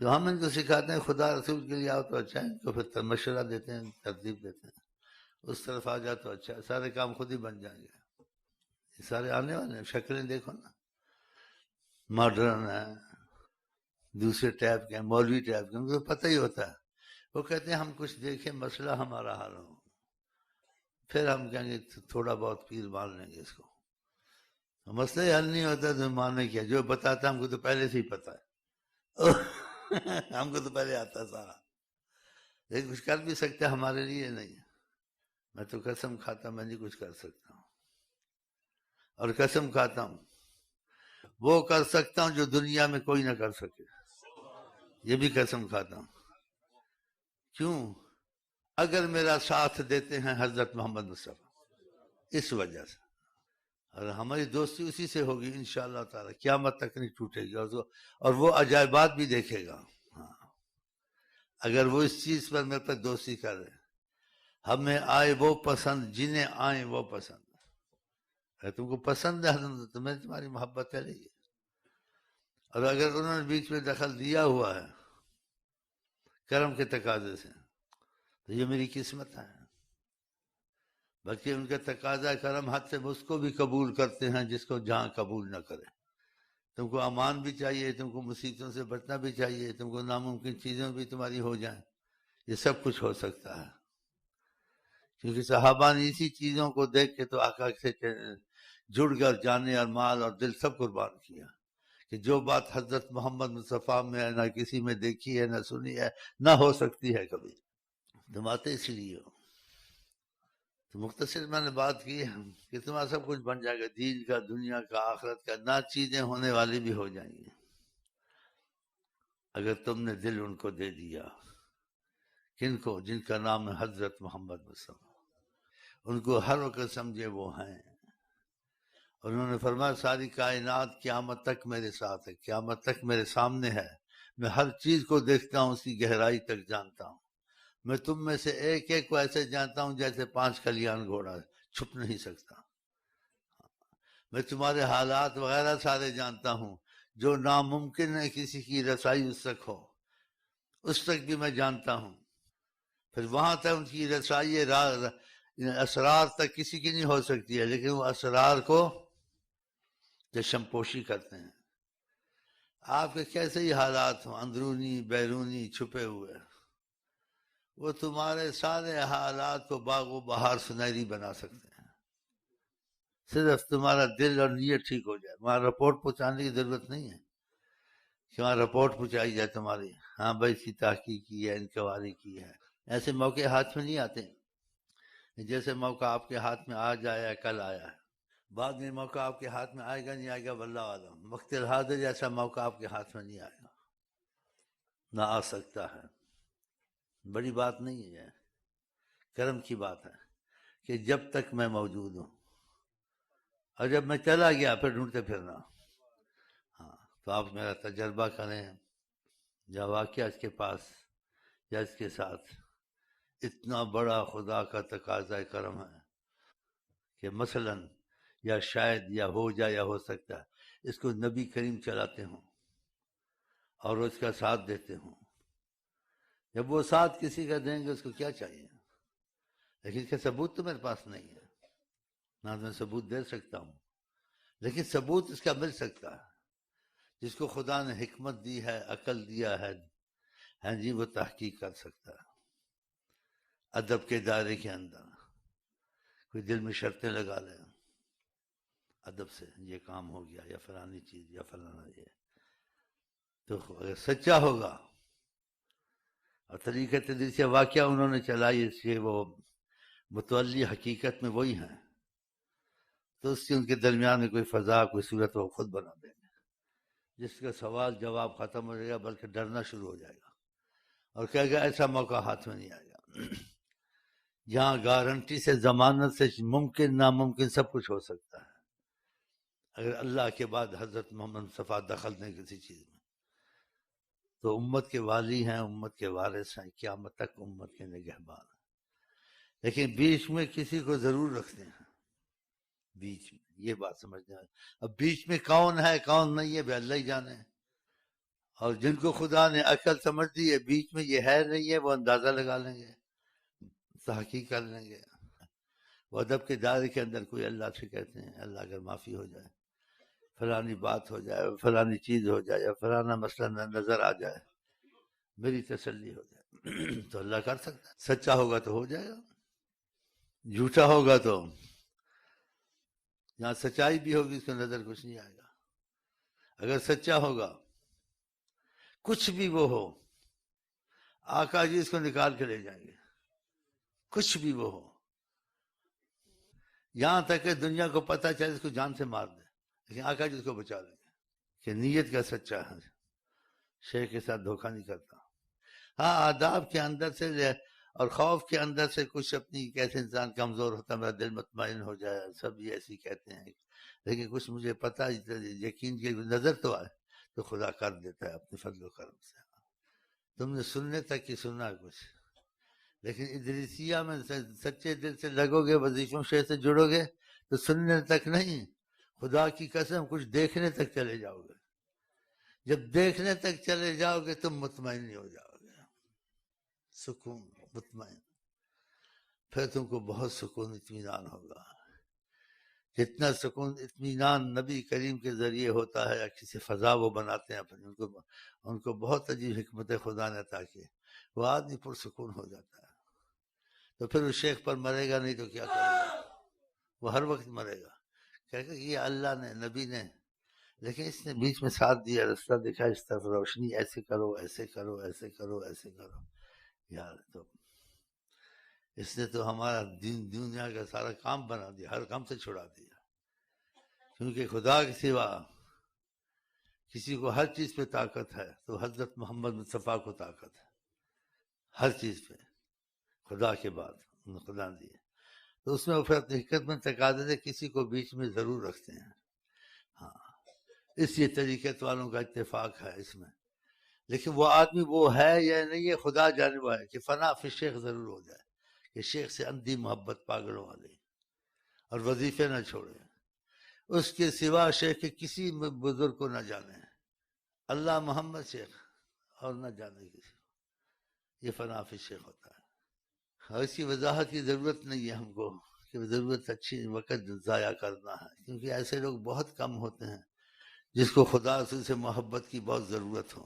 تو ہم ان کو سکھاتے ہیں خدا رسول کے لیے آؤ تو اچھا ہے، ان کو پھر مشورہ دیتے ہیں، ترتیب دیتے ہیں، اس طرف آ جا تو اچھا ہے، سارے کام خود ہی بن جائیں گے. یہ سارے آنے والے ہیں، شکلیں دیکھو نا، ماڈرن ہیں، دوسرے ٹائپ کے ہیں، مولوی ٹائپ کے، ان کو پتہ ہی ہوتا ہے. وہ کہتے ہیں ہم کچھ دیکھیں مسئلہ ہمارا حل ہو، پھر ہم کہیں گے تھوڑا بہت پیر مان لیں گے اس کو. مسئلہ ہی حل نہیں ہوتا تو ماننے کیا، جو بتاتا ہم کو تو پہلے سے ہی پتا ہے. ہم کو تو پہلے آتا سارا، لیکن کچھ کر بھی سکتے ہمارے لیے نہیں. میں تو قسم کھاتا میں نہیں کچھ کر سکتا ہوں، اور قسم کھاتا ہوں وہ کر سکتا ہوں جو دنیا میں کوئی نہ کر سکے، یہ بھی قسم کھاتا ہوں. کیوں؟ اگر میرا ساتھ دیتے ہیں حضرت محمد مصطفیٰ، اس وجہ سے. اور ہماری دوستی اسی سے ہوگی انشاءاللہ تعالی، قیامت تک نہیں ٹوٹے گی. اور وہ عجائبات بھی دیکھے گا. ہاں، اگر وہ اس چیز پر میرے پر دوستی کر رہے ہیں، ہمیں آئے وہ پسند جنہیں آئے وہ پسند. اگر تم کو پسند ہے تو تمہیں تمہاری محبت ہے رہی ہے. اور اگر انہوں نے بیچ میں دخل دیا ہوا ہے کرم کے تقاضے سے تو یہ میری قسمت ہے. بلکہ ان کا تقاضا کرم حد سے اس کو بھی قبول کرتے ہیں جس کو جہاں قبول نہ کرے. تم کو امان بھی چاہیے، تم کو مصیبتوں سے بچنا بھی چاہیے، تم کو ناممکن چیزیں بھی تمہاری ہو جائیں، یہ سب کچھ ہو سکتا ہے. کیونکہ صحابہ نے اسی چیزوں کو دیکھ کے تو آقا سے جڑ کر جانے اور مال اور دل سب قربان کیا، کہ جو بات حضرت محمد مصطفیٰ میں نہ کسی میں دیکھی ہے نہ سنی ہے نہ ہو سکتی ہے کبھی. تم آتے اس لیے ہو. تو مختصر میں نے بات کی کہ تمہارا سب کچھ بن جائے گا، دین کا، دنیا کا، آخرت کا، نہ چیزیں ہونے والی بھی ہو جائیں گی اگر تم نے دل ان کو دے دیا. کن کو؟ جن کا نام ہے حضرت محمد مصطفیٰ. ان کو ہر وقت سمجھے وہ ہیں. اور انہوں نے فرمایا ساری کائنات قیامت تک میرے ساتھ ہے، قیامت تک میرے سامنے ہے، میں ہر چیز کو دیکھتا ہوں، اس کی گہرائی تک جانتا ہوں. میں تم میں سے ایک ایک کو ایسے جانتا ہوں جیسے 5 کلیان گھوڑا ہے، چھپ نہیں سکتا. میں تمہارے حالات وغیرہ سارے جانتا ہوں، جو ناممکن ہے کسی کی رسائی اس تک ہو، اس تک بھی میں جانتا ہوں. پھر وہاں تک ان کی رسائی اسرار تک کسی کی نہیں ہو سکتی ہے، لیکن وہ اسرار کو چشم پوشی کرتے ہیں. آپ کے کیسے ہی حالات ہوں، اندرونی بیرونی چھپے ہوئے، وہ تمہارے سارے حالات کو باغ و بہار سنہری بنا سکتے ہیں. صرف تمہارا دل اور نیت ٹھیک ہو جائے. وہاں رپورٹ پہنچانے کی ضرورت نہیں ہے کہ وہاں رپورٹ پہنچائی جائے تمہاری، ہاں بھائی اس کی تحقیق کی ہے، انکوائری کی ہے. ایسے موقع ہاتھ میں نہیں آتے جیسے موقع آپ کے ہاتھ میں آج آیا، کل آیا ہے. بعد میں موقع آپ کے ہاتھ میں آئے گا نہیں آئے گا واللہ عالم. وقت الحاضر جیسا موقع آپ کے ہاتھ میں نہیں آئے گا، نہ آ سکتا ہے. بڑی بات نہیں ہے، کرم کی بات ہے کہ جب تک میں موجود ہوں، اور جب میں چلا گیا پھر ڈھونڈتے پھرنا. ہاں، تو آپ میرا تجربہ کریں یا واقعہ اس کے پاس یا اس کے ساتھ اتنا بڑا خدا کا تقاضا کرم ہے کہ مثلاً یا شاید یا ہو جائے یا ہو سکتا ہے اس کو نبی کریم چلاتے ہوں اور اس کا ساتھ دیتے ہوں. جب وہ ساتھ کسی کا دیں گے اس کو کیا چاہیے؟ لیکن اس کا ثبوت تو میرے پاس نہیں ہے، نہ میں ثبوت دے سکتا ہوں، لیکن ثبوت اس کا مل سکتا ہے. جس کو خدا نے حکمت دی ہے، عقل دیا ہے، ہاں جی، وہ تحقیق کر سکتا ہے ادب کے دائرے کے اندر. کوئی دل میں شرطیں لگا لے ادب سے، یہ کام ہو گیا یا فلانی چیز یا فلانا، یہ تو اگر سچا ہوگا اور طریقہ تدریس سے واقعہ انہوں نے چلائی، اس سے وہ متولی حقیقت میں وہی ہیں، تو اس سے ان کے درمیان میں کوئی فضا، کوئی صورت وہ خود بنا دیں گے، جس کا سوال جواب ختم ہو جائے گا، بلکہ ڈرنا شروع ہو جائے گا اور کہے گا ایسا موقع ہاتھ میں نہیں آئے گا. جہاں گارنٹی سے، ضمانت سے ممکن ناممکن سب کچھ ہو سکتا ہے اگر اللہ کے بعد حضرت محمد مصطفیٰ دخل دیں کسی چیز میں. تو امت کے والی ہیں، امت کے وارث ہیں، قیامت تک امت کے نگہبان ہیں. لیکن بیچ میں کسی کو ضرور رکھتے ہیں، بیچ میں، یہ بات سمجھنا ہے. اب بیچ میں کون ہے کون نہیں ہے بھی اللہ ہی جانے. اور جن کو خدا نے عقل سمجھ دی ہے بیچ میں یہ ہے نہیں ہے، وہ اندازہ لگا لیں گے، تحقیق کر لیں گے، وہ ادب کے دائرے کے اندر کوئی اللہ سے کہتے ہیں اللہ اگر معافی ہو جائے، فلانی بات ہو جائے، فلانی چیز ہو جائے، یا فلانا مسئلہ نظر آ جائے، میری تسلی ہو جائے تو اللہ کر سکتا ہے۔ سچا ہوگا تو ہو جائے گا، جھوٹا ہوگا تو جہاں سچائی بھی ہوگی اس کو نظر کچھ نہیں آئے گا۔ اگر سچا ہوگا کچھ بھی وہ ہو، آقا جی اس کو نکال کے لے جائیں گے، کچھ بھی وہ ہو، یہاں تک کہ دنیا کو پتہ چلے اس کو جان سے مار دے، لیکن آقا جی اس کو بچا لیں گے کہ نیت کا سچا ہے، شیخ کے ساتھ دھوکہ نہیں کرتا۔ ہاں آداب کے اندر سے اور خوف کے اندر سے کچھ اپنی کیسے انسان کمزور ہوتا ہے، میرا دل مطمئن ہو جائے، سب یہ ایسی کہتے ہیں، لیکن کچھ مجھے پتہ یقین کی نظر تو آئے تو خدا کر دیتا ہے اپنے فضل و کرم سے۔ تم نے سننے تک کی سنا ہے کچھ، لیکن ادریسیہ میں سچے دل سے لگو گے، وظیفوں شیخ سے جڑو گے تو سننے تک نہیں، خدا کی قسم کچھ دیکھنے تک چلے جاؤ گے۔ جب دیکھنے تک چلے جاؤ گے تم مطمئن نہیں ہو جاؤ گے، سکون مطمئن، پھر تم کو بہت سکون اطمینان ہوگا، جتنا سکون اطمینان نبی کریم کے ذریعے ہوتا ہے، یا کسی فضا وہ بناتے ہیں اپنے، ان کو بہت عجیب حکمت خدا نے عطا کی، وہ آدمی پرسکون ہو جاتا ہے۔ تو پھر اس شیخ پر مرے گا نہیں تو کیا کرے گا، وہ ہر وقت مرے گا، کہے گا یہ اللہ نے نبی نے، لیکن اس نے بیچ میں ساتھ دیا، رستہ دکھا، اس طرف روشنی، ایسے کرو ایسے کرو ایسے کرو ایسے کرو، یار تو اس نے تو ہمارا دنیا کا سارا کام بنا دیا، ہر کام سے چھڑا دیا، کیونکہ خدا کے سوا کسی کو ہر چیز پہ طاقت ہے تو حضرت محمد مصطفیٰ کو طاقت ہے ہر چیز پہ، خدا کے بعد خدا نے دی، تو اس میں وہ پھر اپنی حکمت میں تقاضے سے کسی کو بیچ میں ضرور رکھتے ہیں۔ ہاں اس یہ طریقت والوں کا اتفاق ہے اس میں، لیکن وہ آدمی وہ ہے یا نہیں یہ خدا جانے وہ ہے، کہ فنا فی شیخ ضرور ہو جائے، کہ شیخ سے اندھی محبت پاگلوں والی، اور وظیفے نہ چھوڑے، اس کے سوا شیخ کے کسی بزرگ کو نہ جانے، اللہ محمد شیخ اور نہ جانے کسی کو، یہ فنا فی شیخ ہوتا ہے۔ اور اس کی وضاحت کی ضرورت نہیں ہے ہم کو، کہ ضرورت اچھی وقت ضائع کرنا ہے، کیونکہ ایسے لوگ بہت کم ہوتے ہیں جس کو خدا سے محبت کی بہت ضرورت ہو۔